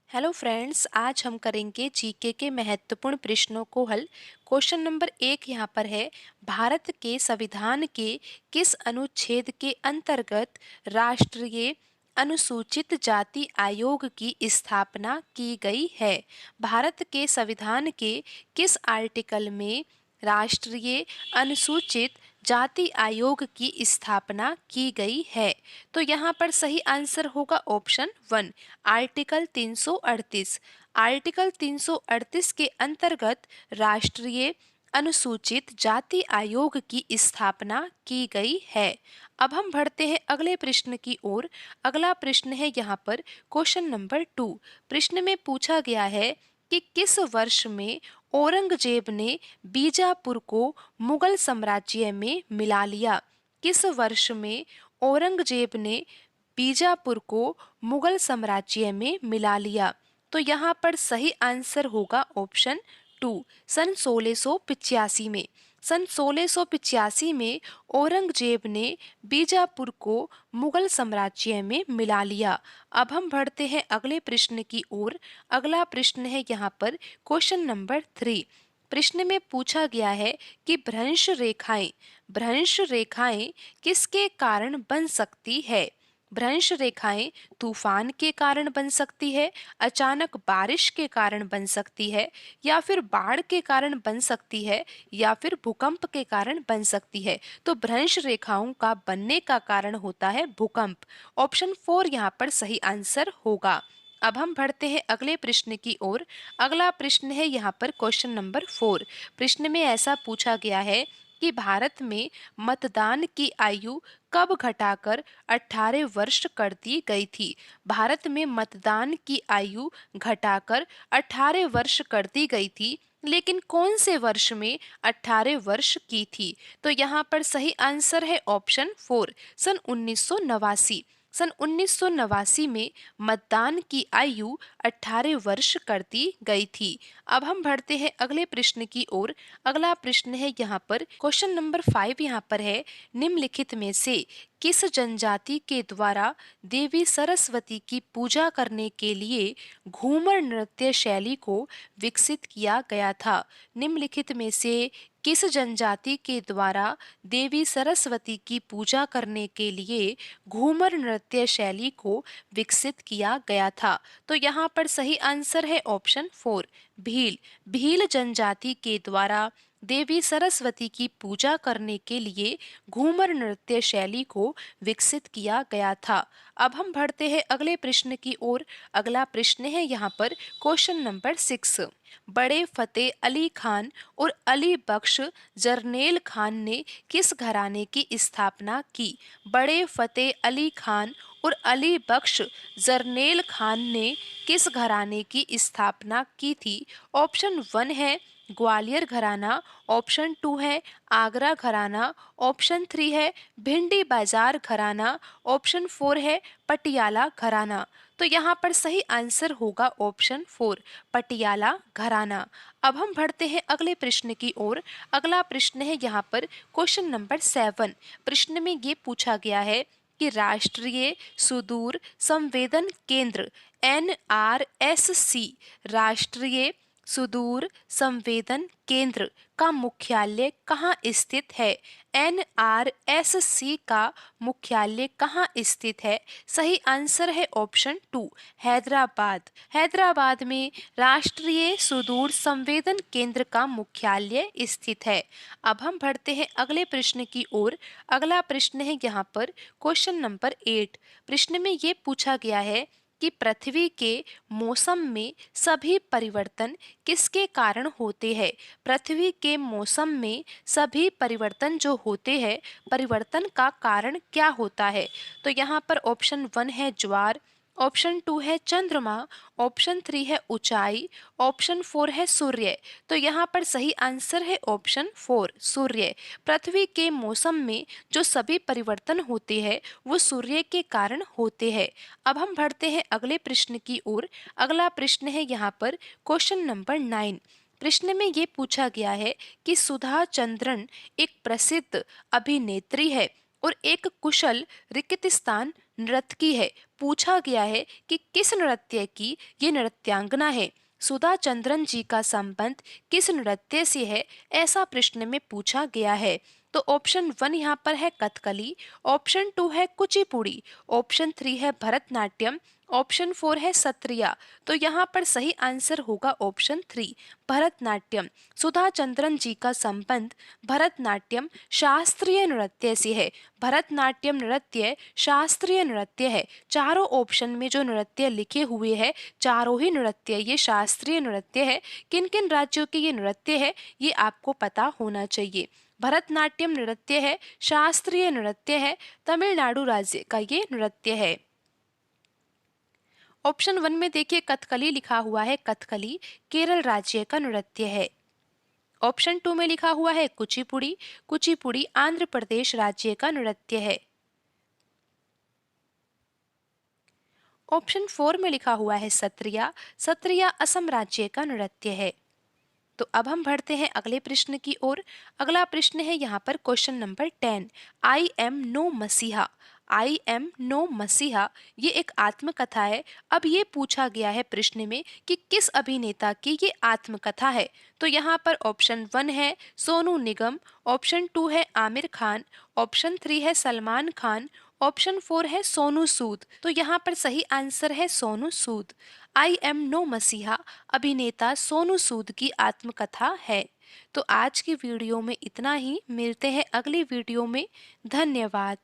Hello friends, आज हम करेंगे जीके के महत्वपूर्ण प्रश्नों को हल। क्वेश्चन नंबर 1 यहाँ पर है, भारत के संविधान के किस अनुच्छेद के अंतर्गत राष्ट्रीय अनुसूचित जाति आयोग की स्थापना की गई है। भारत के संविधान के किस आर्टिकल में राष्ट्रीय अनुसूचित जाति आयोग की स्थापना की गई है। तो यहाँ पर सही आंसर होगा ऑप्शन 1, आर्टिकल 338। आर्टिकल 338 के अंतर्गत राष्ट्रीय अनुसूचित जाति आयोग की स्थापना की गई है। अब हम बढ़ते हैं अगले प्रश्न की ओर। अगला प्रश्न है यहाँ पर क्वेश्चन नंबर 2। प्रश्न में पूछा गया है कि किस वर्ष में औरंगजेब ने बीजापुर को मुगल साम्राज्य में मिला लिया। किस वर्ष में औरंगजेब ने बीजापुर को मुगल साम्राज्य में मिला लिया। तो यहाँ पर सही आंसर होगा ऑप्शन 2, सन 1685 में। सन 1685 में औरंगजेब ने बीजापुर को मुगल साम्राज्य में मिला लिया। अब हम बढ़ते हैं अगले प्रश्न की ओर। अगला प्रश्न है यहाँ पर क्वेश्चन नंबर 3। प्रश्न में पूछा गया है कि भ्रंश रेखाएं किसके कारण बन सकती है। भ्रंश रेखाएं तूफान के कारण बन सकती है, अचानक बारिश के कारण बन सकती है, या फिर बाढ़ के कारण बन सकती है, या फिर भूकंप के कारण बन सकती है। तो भ्रंश रेखाओं का बनने का कारण होता है भूकंप। ऑप्शन 4 यहाँ पर सही आंसर होगा। अब हम बढ़ते हैं अगले प्रश्न की ओर। अगला प्रश्न है यहाँ पर क्वेश्चन नंबर 4। प्रश्न में ऐसा पूछा गया है कि भारत में मतदान की आयु कब घटाकर 18 वर्ष कर दी गई थी। भारत में मतदान की आयु घटाकर 18 वर्ष कर दी गई थी, लेकिन कौन से वर्ष में 18 वर्ष की थी। तो यहाँ पर सही आंसर है ऑप्शन 4, सन 1989। सन 1989 में मतदान की आयु 18 वर्ष कर दी गई थी। अब हम बढ़ते हैं अगले प्रश्न की ओर। अगला प्रश्न है यहाँ पर क्वेश्चन नंबर 5 यहाँ पर है, निम्नलिखित में से किस जनजाति के द्वारा देवी सरस्वती की पूजा करने के लिए घूमर नृत्य शैली को विकसित किया गया था। निम्नलिखित में से किस जनजाति के द्वारा देवी सरस्वती की पूजा करने के लिए घूमर नृत्य शैली को विकसित किया गया था। तो यहाँ पर सही आंसर है ऑप्शन 4, भील। भील जनजाति के द्वारा देवी सरस्वती की पूजा करने के लिए घूमर नृत्य शैली को विकसित किया गया था। अब हम बढ़ते हैं अगले प्रश्न की ओर। अगला प्रश्न है यहाँ पर क्वेश्चन नंबर 6। बड़े फतेह अली खान और अली बख्श जरनैल खान ने किस घराने की स्थापना की। बड़े फतेह अली खान और अली बख्श जरनैल खान ने किस घराने की स्थापना की थी। ऑप्शन 1 है ग्वालियर घराना, ऑप्शन 2 है आगरा घराना, ऑप्शन 3 है भिंडी बाजार घराना, ऑप्शन 4 है पटियाला घराना। तो यहाँ पर सही आंसर होगा ऑप्शन 4, पटियाला घराना। अब हम बढ़ते हैं अगले प्रश्न की ओर। अगला प्रश्न है यहाँ पर क्वेश्चन नंबर 7। प्रश्न में ये पूछा गया है कि राष्ट्रीय सुदूर संवेदन केंद्र NRSC, राष्ट्रीय सुदूर संवेदन केंद्र का मुख्यालय कहाँ स्थित है। NRSC का मुख्यालय कहाँ स्थित है। सही आंसर है ऑप्शन 2, हैदराबाद। हैदराबाद में राष्ट्रीय सुदूर संवेदन केंद्र का मुख्यालय स्थित है। अब हम बढ़ते हैं अगले प्रश्न की ओर। अगला प्रश्न है यहाँ पर क्वेश्चन नंबर 8। प्रश्न में ये पूछा गया है कि पृथ्वी के मौसम में सभी परिवर्तन किसके कारण होते हैं। पृथ्वी के मौसम में सभी परिवर्तन जो होते हैं, परिवर्तन का कारण क्या होता है। तो यहाँ पर ऑप्शन 1 है ज्वार, ऑप्शन 2 है चंद्रमा, ऑप्शन 3 है ऊंचाई, ऑप्शन 4 है सूर्य। तो यहाँ पर सही आंसर है ऑप्शन 4, सूर्य। पृथ्वी के मौसम में जो सभी परिवर्तन होते हैं वो सूर्य के कारण होते हैं। अब हम बढ़ते हैं अगले प्रश्न की ओर। अगला प्रश्न है यहाँ पर क्वेश्चन नंबर 9। प्रश्न में ये पूछा गया है कि सुधा चंद्रन एक प्रसिद्ध अभिनेत्री है। और एक कुशल रिक्तिस्तान नर्तकी है। पूछा गया है कि किस नृत्य की ये नृत्यांगना है। सुधा चंद्रन जी का संबंध किस नृत्य से है, ऐसा प्रश्न में पूछा गया है। तो ऑप्शन 1 यहाँ पर है कथकली, ऑप्शन 2 है कुचिपुड़ी, ऑप्शन 3 है भरतनाट्यम, ऑप्शन 4 है सत्रिया। तो यहाँ पर सही आंसर होगा ऑप्शन 3 भरतनाट्यम। सुधा चंद्रन जी का संबंध भरतनाट्यम शास्त्रीय नृत्य से है। भरतनाट्यम नृत्य शास्त्रीय नृत्य है। चारों ऑप्शन में जो नृत्य लिखे हुए हैं, चारों ही नृत्य ये शास्त्रीय नृत्य है। किन किन राज्यों के ये नृत्य है, ये आपको पता होना चाहिए। भरतनाट्यम नृत्य है, शास्त्रीय नृत्य है, तमिलनाडु राज्य का ये नृत्य है। ऑप्शन 1 में देखिए कथकली लिखा हुआ है, कथकली केरल राज्य का नृत्य है। ऑप्शन 2 में लिखा हुआ है कुचिपुड़ी, कुचिपुड़ी आंध्र प्रदेश राज्य का नृत्य है। ऑप्शन 4 में लिखा हुआ है सत्रिया, सत्रिया असम राज्य का नृत्य है। तो अब हम बढ़ते हैं अगले प्रश्न की ओर। अगला प्रश्न है यहाँ पर question number 10। I am no मसीहा, आई एम नो मसीहा ये एक आत्मकथा है। अब ये पूछा गया है प्रश्न में कि किस अभिनेता की ये आत्मकथा है। तो यहाँ पर ऑप्शन 1 है सोनू निगम, ऑप्शन 2 है आमिर खान, ऑप्शन 3 है सलमान खान, ऑप्शन 4 है सोनू सूद। तो यहाँ पर सही आंसर है सोनू सूद। आई एम नो मसीहा अभिनेता सोनू सूद की आत्मकथा है। तो आज की वीडियो में इतना ही, मिलते हैं अगली वीडियो में। धन्यवाद।